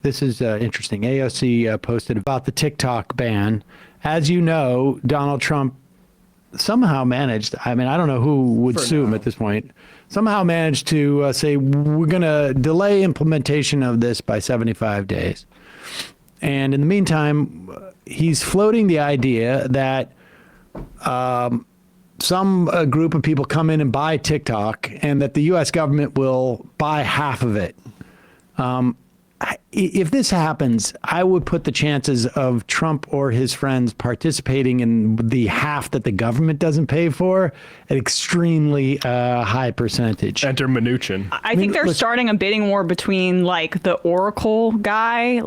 This is interesting. AOC posted about the TikTok ban. As you know, Donald Trump somehow managed, I mean, I don't know who would sue him at this point, somehow managed to say, we're going to delay implementation of this by 75 days. And in the meantime, he's floating the idea that some group of people come in and buy TikTok and that the U.S. government will buy half of it. If this happens, I would put the chances of Trump or his friends participating in the half that the government doesn't pay for at extremely high percentage. Enter Mnuchin. I think they're starting a bidding war between like the Oracle guy,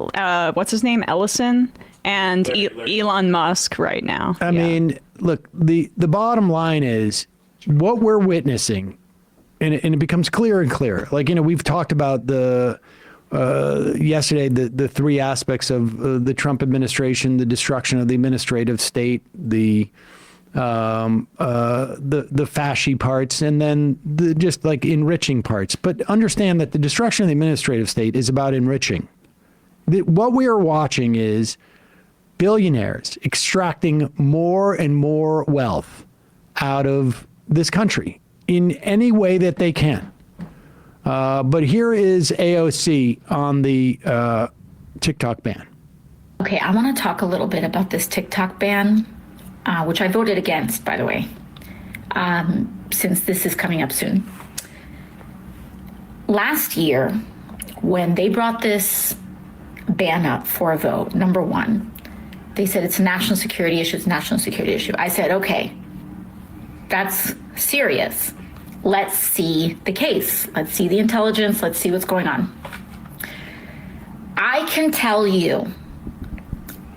what's his name, Ellison, and Elon Musk right now. I mean, look, the bottom line is what we're witnessing, and it becomes clearer and clearer. Like, you know, we've talked about yesterday, the three aspects of the Trump administration: the destruction of the administrative state, the fashy parts, and then the just like enriching parts. But understand that the destruction of the administrative state is about enriching. What we are watching is billionaires extracting more and more wealth out of this country in any way that they can. But here is AOC on the TikTok ban. Okay, I want to talk a little bit about this TikTok ban, which I voted against, by the way, since this is coming up soon. Last year, when they brought this ban up for a vote, number one, they said it's a national security issue, it's a national security issue. I said, okay, that's serious. Let's see the case. Let's see the intelligence. Let's see what's going on. I can tell you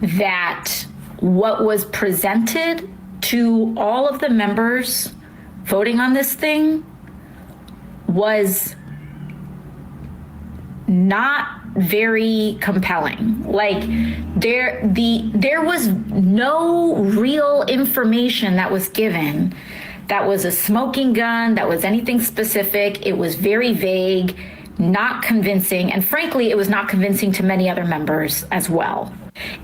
that what was presented to all of the members voting on this thing was not very compelling. Like there was no real information that was given that was a smoking gun, that was anything specific. It was very vague, not convincing, and frankly, it was not convincing to many other members as well.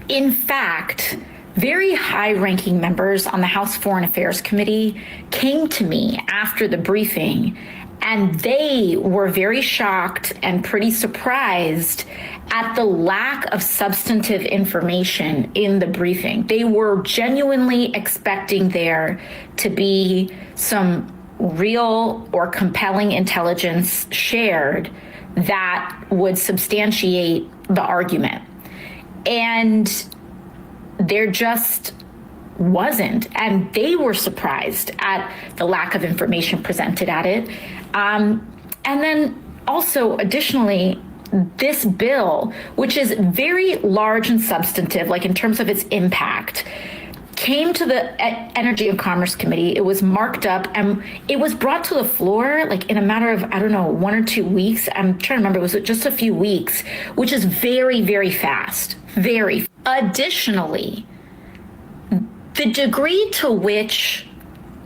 In fact, very high-ranking members on the House Foreign Affairs Committee came to me after the briefing, and they were very shocked and pretty surprised at the lack of substantive information in the briefing. They were genuinely expecting there to be some real or compelling intelligence shared that would substantiate the argument. And there just wasn't. And they were surprised at the lack of information presented at it. And then also, additionally, this bill, which is very large and substantive, like in terms of its impact, came to the Energy and Commerce Committee. It was marked up and it was brought to the floor like in a matter of, I don't know, 1 or 2 weeks. I'm trying to remember, it was just a few weeks, which is very, very fast, very. Additionally, the degree to which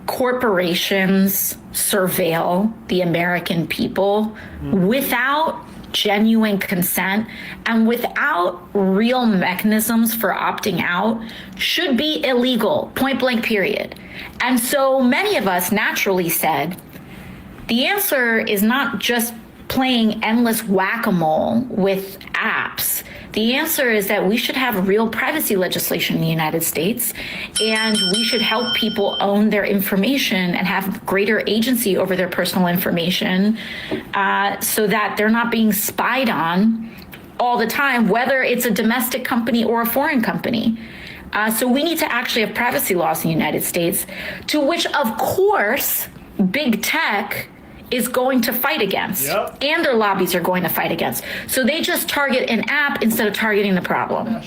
corporations surveil the American people without genuine consent and without real mechanisms for opting out should be illegal, point blank, period. And so many of us naturally said, the answer is not just playing endless whack-a-mole with apps. The answer is that we should have real privacy legislation in the United States, and we should help people own their information and have greater agency over their personal information so that they're not being spied on all the time, whether it's a domestic company or a foreign company. So we need to actually have privacy laws in the United States, to which, of course, big tech is going to fight against, and their lobbies are going to fight against. So they just target an app instead of targeting the problem.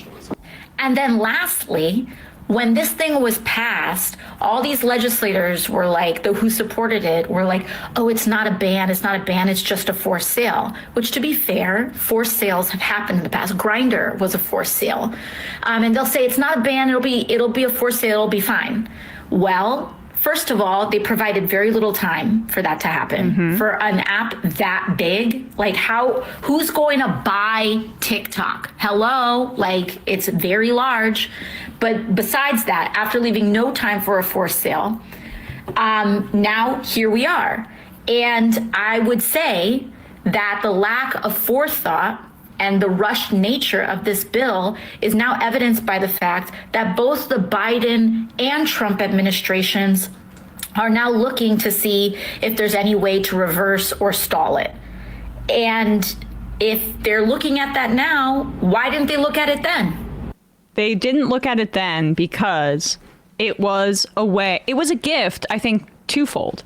And then lastly, when this thing was passed, all these legislators were like, who supported it, were like, oh, it's not a ban, it's just a forced sale. Which, to be fair, forced sales have happened in the past. Grindr was a forced sale. And they'll say it's not a ban, it'll be a forced sale, it'll be fine. Well, first of all, they provided very little time for that to happen. For an app that big, like who's going to buy TikTok? Hello, like it's very large. But besides that, after leaving no time for a forced sale, now here we are. And I would say that the lack of forethought and the rushed nature of this bill is now evidenced by the fact that both the Biden and Trump administrations are now looking to see if there's any way to reverse or stall it. And if they're looking at that now, why didn't they look at it then? They didn't look at it then because it was a gift, I think, twofold.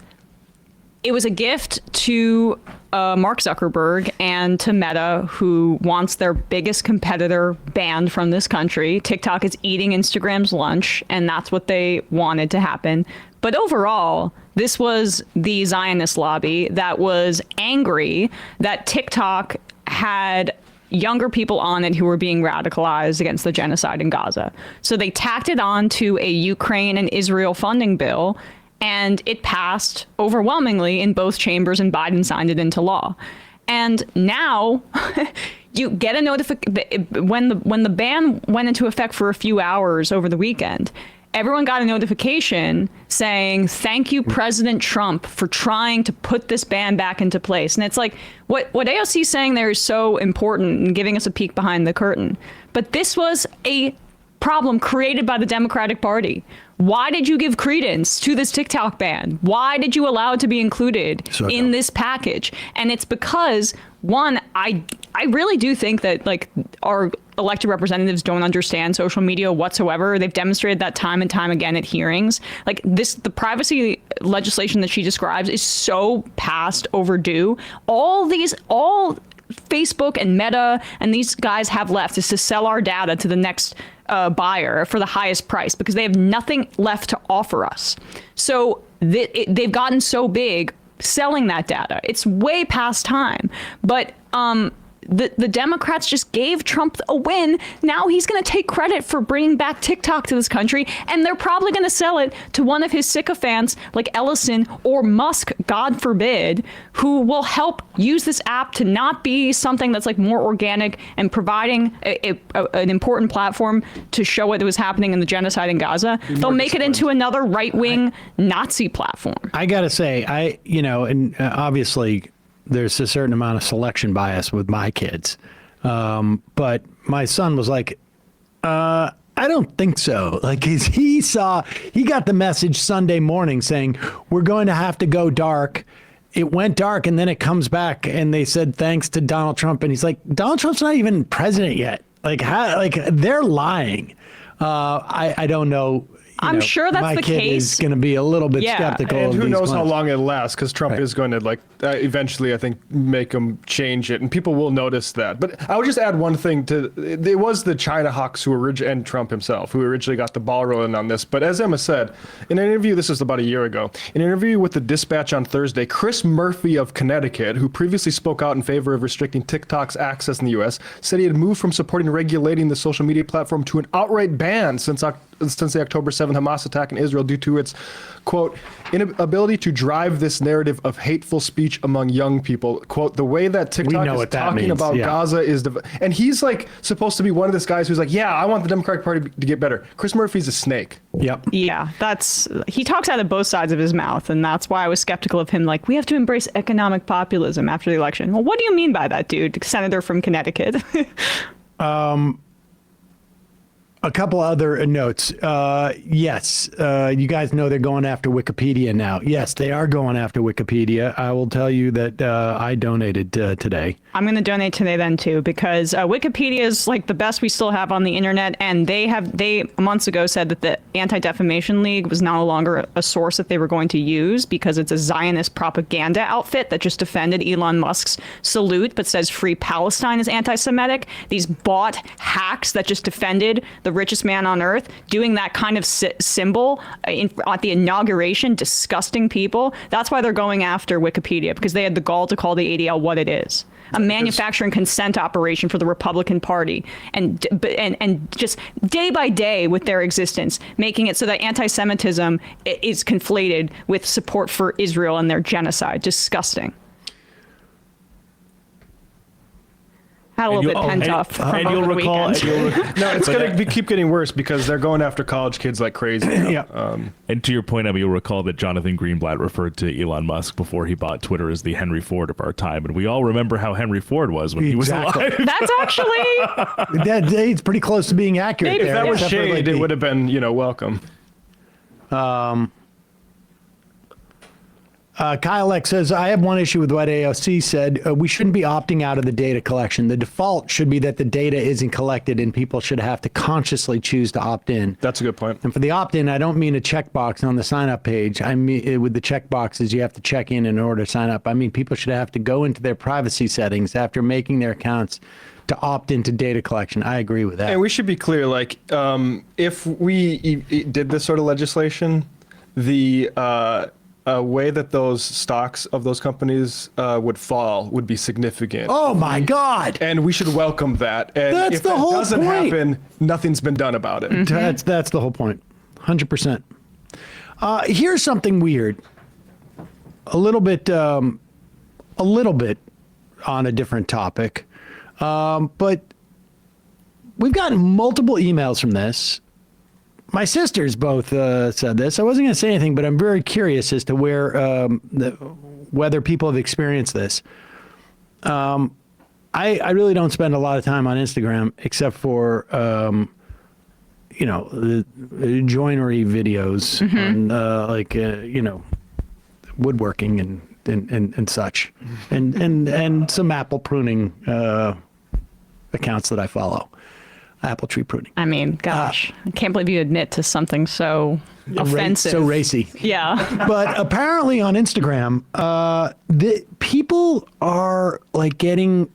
It was a gift to Mark Zuckerberg and to Meta, who wants their biggest competitor banned from this country. TikTok is eating Instagram's lunch, and that's what they wanted to happen. But overall, this was the Zionist lobby that was angry that TikTok had younger people on it who were being radicalized against the genocide in Gaza. So they tacked it on to a Ukraine and Israel funding bill, and it passed overwhelmingly in both chambers, and Biden signed it into law. And now you get a notification when the ban went into effect for a few hours over the weekend. Everyone got a notification saying, "Thank you, President Trump, for trying to put this ban back into place." And it's like, what AOC is saying there is so important and giving us a peek behind the curtain. But this was a problem created by the Democratic Party. Why did you give credence to this TikTok ban? Why did you allow it to be included in this package? And it's because, one, I really do think that like our elected representatives don't understand social media whatsoever. They've demonstrated that time and time again at hearings. Like the privacy legislation that she describes is so past overdue. All Facebook and Meta and these guys have left is to sell our data to the next buyer for the highest price, because they have nothing left to offer us. So they've gotten so big selling that data. It's way past time. But the Democrats just gave Trump a win. Now he's going to take credit for bringing back TikTok to this country, and they're probably going to sell it to one of his sycophants like Ellison or Musk, God forbid, who will help use this app to not be something that's like more organic and providing an important platform to show what was happening in the genocide in Gaza. They'll make it into another right-wing Nazi platform. I got to say, and obviously there's a certain amount of selection bias with my kids. But my son was like, I don't think so. Like he got the message Sunday morning saying, we're going to have to go dark. It went dark and then it comes back and they said, thanks to Donald Trump. And he's like, Donald Trump's not even president yet. They're lying. I don't know. I'm sure that's my the kid case. is going to be a little bit skeptical. And of who these knows how claims. long it'll last, because Trump is going to eventually, I think, make them change it, and people will notice that. But I would just add one thing it was the China hawks and Trump himself who originally got the ball rolling on this. But as Emma said, in an interview, this was about a year ago, in an interview with the Dispatch on Thursday, Chris Murphy of Connecticut, who previously spoke out in favor of restricting TikTok's access in the U.S., said he had moved from supporting regulating the social media platform to an outright ban since the October 7th Hamas attack in Israel due to its, quote, inability to drive this narrative of hateful speech among young people. Quote, the way that TikTok is talking about Gaza is... And he's like supposed to be one of these guys who's like, yeah, I want the Democratic Party to get better. Chris Murphy's a snake. Yep. Yeah, he talks out of both sides of his mouth, and that's why I was skeptical of him. Like, we have to embrace economic populism after the election. Well, what do you mean by that, dude? Senator from Connecticut. A couple other notes. Yes, you guys know they're going after Wikipedia now. Yes, they are going after Wikipedia. I will tell you that I donated today. I'm going to donate today then too, because Wikipedia is like the best we still have on the internet, and they months ago said that the Anti-Defamation League was no longer a source that they were going to use because it's a Zionist propaganda outfit that just defended Elon Musk's salute but says Free Palestine is anti-Semitic. These bought hacks that just defended the richest man on earth, doing that kind of symbol at the inauguration, disgusting people. That's why they're going after Wikipedia, because they had the gall to call the ADL what it is. a manufacturing consent operation for the Republican Party, and just day by day with their existence, making it so that anti-Semitism is conflated with support for Israel and their genocide. Disgusting. Had a little bit pent off from and over you'll the recall, weekend. No, it's going to keep getting worse because they're going after college kids like crazy. Yeah. and to your point, Emma, you'll recall that Jonathan Greenblatt referred to Elon Musk before he bought Twitter as the Henry Ford of our time, and we all remember how Henry Ford was when he was alive. That's actually It's pretty close to being accurate. Maybe. There, If that was except for, shade, like, it would have been, welcome. Kyle X says, I have one issue with what AOC said. We shouldn't be opting out of the data collection. The default should be that the data isn't collected and people should have to consciously choose to opt in. That's a good point. And for the opt-in, I don't mean a checkbox on the sign-up page. I mean, with the checkboxes, you have to check in order to sign up. I mean, people should have to go into their privacy settings after making their accounts to opt into data collection. I agree with that. And we should be clear, like, if we did this sort of legislation, the way that those stocks of those companies would fall would be significant. Oh my God! And we should welcome that. And That's if the that whole doesn't point. happen, nothing's been done about it. That's the whole point. 100%. Here's something weird. A little bit on a different topic, but we've gotten multiple emails from this. My sisters both said this. I wasn't going to say anything, but I'm very curious as to whether people have experienced this. I really don't spend a lot of time on Instagram except for the joinery videos on woodworking and such, and some apple pruning accounts that I follow. Apple tree pruning. I mean, gosh, I can't believe you admit to something so offensive. So racy. Yeah. But apparently on Instagram, the people are like getting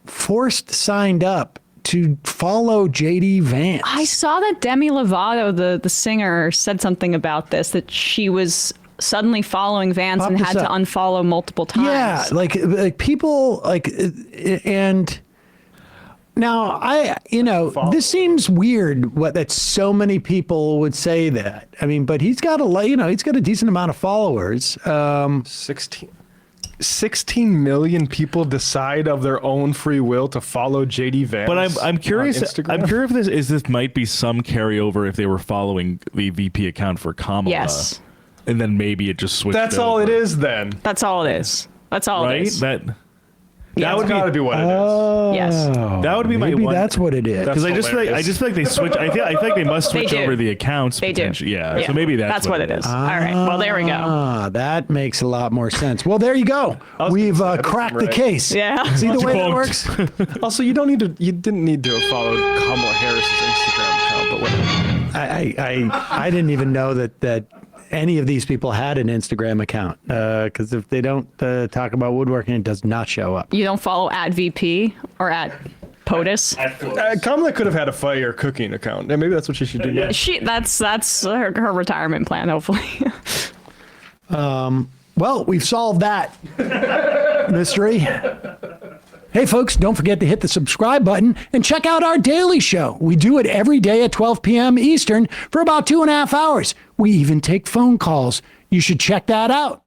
forced signed up to follow JD Vance. I saw that Demi Lovato, the singer, said something about this, that she was suddenly following Vance and had to unfollow multiple times. Yeah, like people and now this seems weird that so many people would say that. I mean, but he's got a decent amount of followers. 16 million people decide of their own free will to follow JD Vance. But I'm curious. on Instagram? I'm curious if this might be some carryover if they were following the VP account for Kamala. Yes. And then maybe it just switched. That's all it is then. That's all it is. That's all Right? it is. That would gotta be what it is. Oh, Yes. That would be my maybe one. that's what it is. Because I just feel like they switch. I feel like they must switch do. over the accounts. They do. potentially. Yeah. So maybe that's what it is. All right. Well, there we go. That makes a lot more sense. Well, there you go. We've cracked the right. case. Yeah. See the way that Debunked. works? Also, you didn't need to have followed Kamala Harris's Instagram account, but whatever. I didn't even know that any of these people had an Instagram account, because if they don't talk about woodworking, it does not show up. You don't follow @VP or @POTUS. Kamala could have had a fire cooking account, and maybe that's what she should do. Yeah. That's her retirement plan, hopefully. Well, we've solved that mystery. Hey, folks, don't forget to hit the subscribe button and check out our daily show. We do it every day at 12 p.m. Eastern for about 2.5 hours. We even take phone calls. You should check that out.